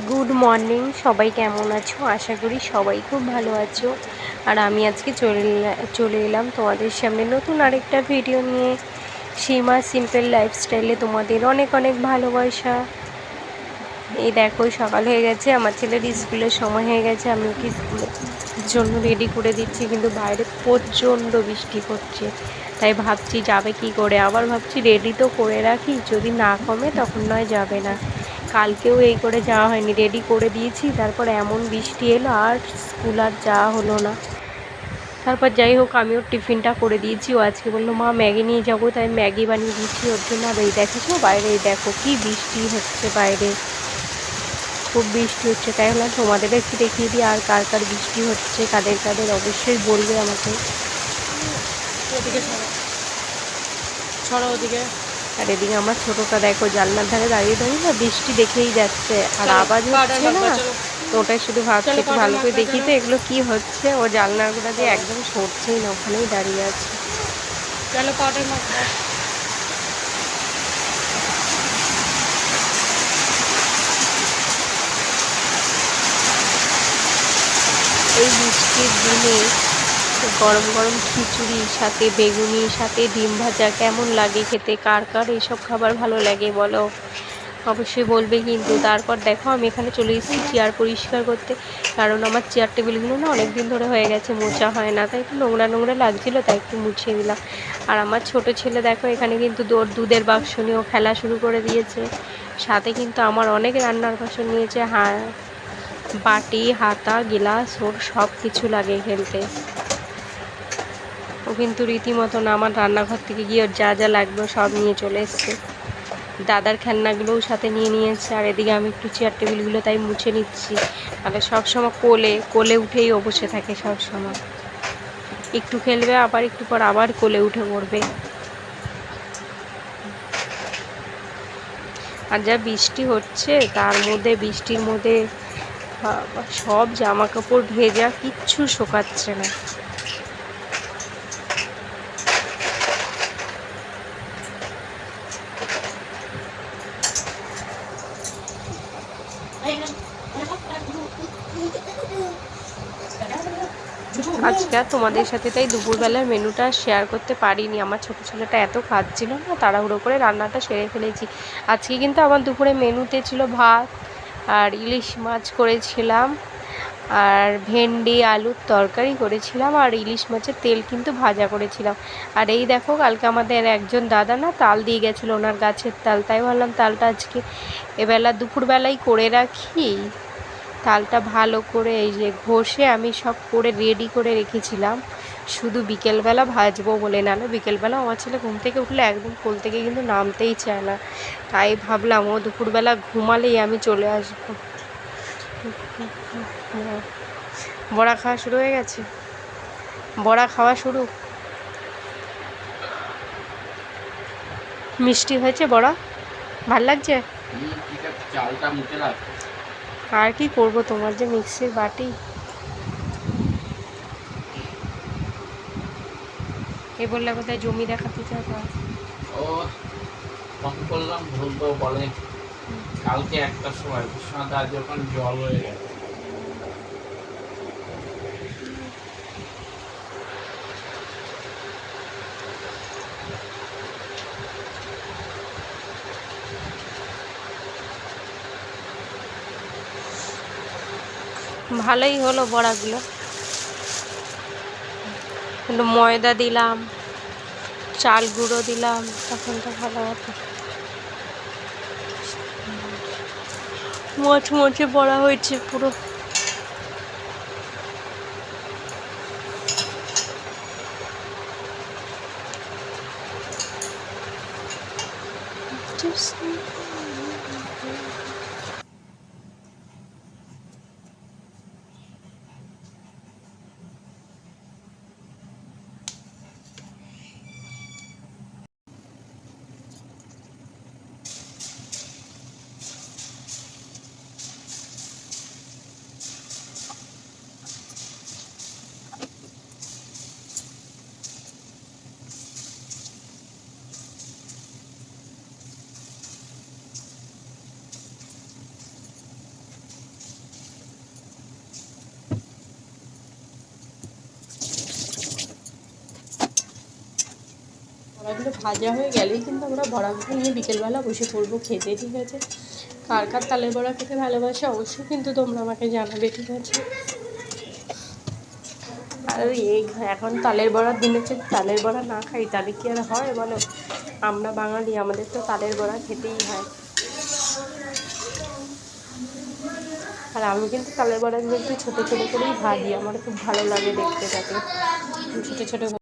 Good morning, সবাই কেমন আছো? আশা করি সবাই খুব ভালো আছো। আর আমি আজকে চলে এলাম তোমাদের সামনে নতুন আরেকটা ভিডিও নিয়ে। সীমা সিম্পল লাইফস্টাইলে তোমাদের অনেক অনেক ভালোবাসা। এই দেখো, সকাল হয়ে গেছে, আমার ছেলের স্কুলের সময় হয়ে গেছে। আমি ওকে স্কুলের জন্য রেডি করে দিচ্ছি, কিন্তু বাইরে প্রচণ্ড বৃষ্টি পড়ছে। তাই ভাবছি যাবে কি করে। আবার ভাবছি রেডি তো করে রাখি, যদি না কমে তখন নয় যাবে না। কালকেও এই করে যাওয়া হয়নি, রেডি করে দিয়েছি, তারপর এমন বৃষ্টি এলো আর স্কুল আর যাওয়া হলো না। তারপর যাই হোক, আমি ওর টিফিনটা করে দিয়েছি। ও আজকে বললো মা ম্যাগি নিয়ে যাবো, তাই ম্যাগি বানিয়ে দিচ্ছি ওর জন্য। আর এই দেখেছো বাইরে, এই দেখো কি বৃষ্টি হচ্ছে বাইরে, খুব বৃষ্টি হচ্ছে। তাই হলাম তোমাদের একটু দেখিয়ে দিই আর কার কার বৃষ্টি হচ্ছে, কাদের কাদের অবশ্যই বলবে আমাকে। ওদিকে আর এদিকে আমার ছোটোটা দেখো জানলার ধারে দাঁড়িয়ে দাঁড়িয়ে না বৃষ্টি দেখেই যাচ্ছে, আর আওয়াজ হচ্ছে না, ওটাই শুধু ভাবছি একটু ভালো করে দেখি তো এগুলো কি হচ্ছে। ও জানলার গোড়া দিয়ে একদম সরছেই না, ওখানেই দাঁড়িয়ে আছে। চলো পাউডার মাখবো। এই বৃষ্টির দিনে গরম গরম খিচুড়ি সাথে বেগুনি সাথে ডিম ভাজা কেমন লাগে খেতে? কার কার এইসব খাবার ভালো লাগে বলো, অবশ্যই বলবে কিন্তু। তারপর দেখো আমি এখানে চলে এসেছি চেয়ার পরিষ্কার করতে, কারণ আমার চেয়ার টেবিলগুলো না অনেক দিন ধরে হয়ে গেছে, মোছা হয় না, তাই একটু নোংরা নোংরা লাগছিলো, তাই একটু মুছিয়ে দিলাম। আর আমার ছোট ছেলে দেখো এখানে কিন্তু দুধের বাক্স নিয়েও খেলা শুরু করে দিয়েছে। সাথে কিন্তু আমার অনেক রান্নার বাসন নিয়েছে, হ্যাঁ, বাটি হাতা গিলাস ওর সব কিছু লাগে খেলতে। ও কিন্তু রীতিমতন আমার রান্নাঘর থেকে গিয়ে ওর যা যা লাগবে সব নিয়ে চলে এসছে। দাদার খেলনাগুলোও সাথে নিয়ে নিয়েছে। আর এদিকে আমি একটু চেয়ার টেবিলগুলো তাই মুছে নিচ্ছি, তাহলে সবসময় কোলে কোলে উঠেই ও বসে থাকে সবসময়। একটু খেলবে, আবার একটু পর আবার কোলে উঠে পড়বে। আর যা বৃষ্টি হচ্ছে, তার মধ্যে বৃষ্টির মধ্যে সব জামা কাপড় ভেজা, কিচ্ছু শোকাচ্ছে না। আজকে আর তোমাদের সাথে তাই দুপুরবেলার মেনুটা শেয়ার করতে পারিনি, আমার ছোটো ছেলেটা এত খাচ্ছিল না, তাড়াহুড়ো করে রান্নাটা সেরে ফেলেছি। আজকে কিন্তু আমার দুপুরে মেনুতে ছিল ভাত আর ইলিশ মাছ করেছিলাম, আর ভেন্ডি আলুর তরকারি করেছিলাম, আর ইলিশ মাছের তেল কিন্তু ভাজা করেছিলাম। আর এই দেখো, কালকে আমাদের একজন দাদা না তাল দিয়ে গেছিলো, ওনার গাছের তাল, তাই ভাবলাম তালটা আজকে এবেলা দুপুরবেলাই করে রাখি। তালটা ভালো করে এই যে ঘষে আমি সব করে রেডি করে রেখেছিলাম, শুধু বিকেলবেলা ভাজবো বলে। না বিকেলবেলা আমার ছেলে ঘুম থেকে উঠলে একদম কোল থেকে কিন্তু নামতেই চায় না, তাই ভাবলাম ও দুপুরবেলা ঘুমালেই আমি চলে আসবো। বড়া খাওয়া শুরু হয়ে গেছে, বড়া খাওয়া শুরু। মিষ্টি হয়েছে বড়া, ভাল লাগছে। আর কি করবো, তোমার যে মিক্সির বাটি। এ বললে কোথায় জমি দেখাতে চাও? ও ফোন করলাম, বলতো বলে কালকে একটা সময় বিশ্বনাথ যখন জল হয়ে গেছে। ভালোই হলো বড়াগুলো, কিন্তু ময়দা দিলাম, চাল গুঁড়ো দিলাম, তখন তো ভালো হতো। মচমচে বড়া হয়েছে পুরো। বড়াগুলো ভাজা হয়ে গেলেই কিন্তু আমরা বড়াগুলো নিয়ে বিকেলবেলা বসে পড়বো খেতে, ঠিক আছে? কার কার তালের বড়া খেতে ভালোবাসে অবশ্যই কিন্তু তোমরা আমাকে জানাবে, ঠিক আছে? আর এই এখন তালের বড়ার দিনে যদি তালের বড়া না খাই তাহলে কি আর হয় বলো? আমরা বাঙালি, আমাদের তো তালের বড়া খেতেই হয়। আর আমি কিন্তু তালের বড়াগুলো একটু ছোটো ছোটো করেই ভাজি, আমার খুব ভালো লাগে দেখতে, তাকে ছোটো ছোটো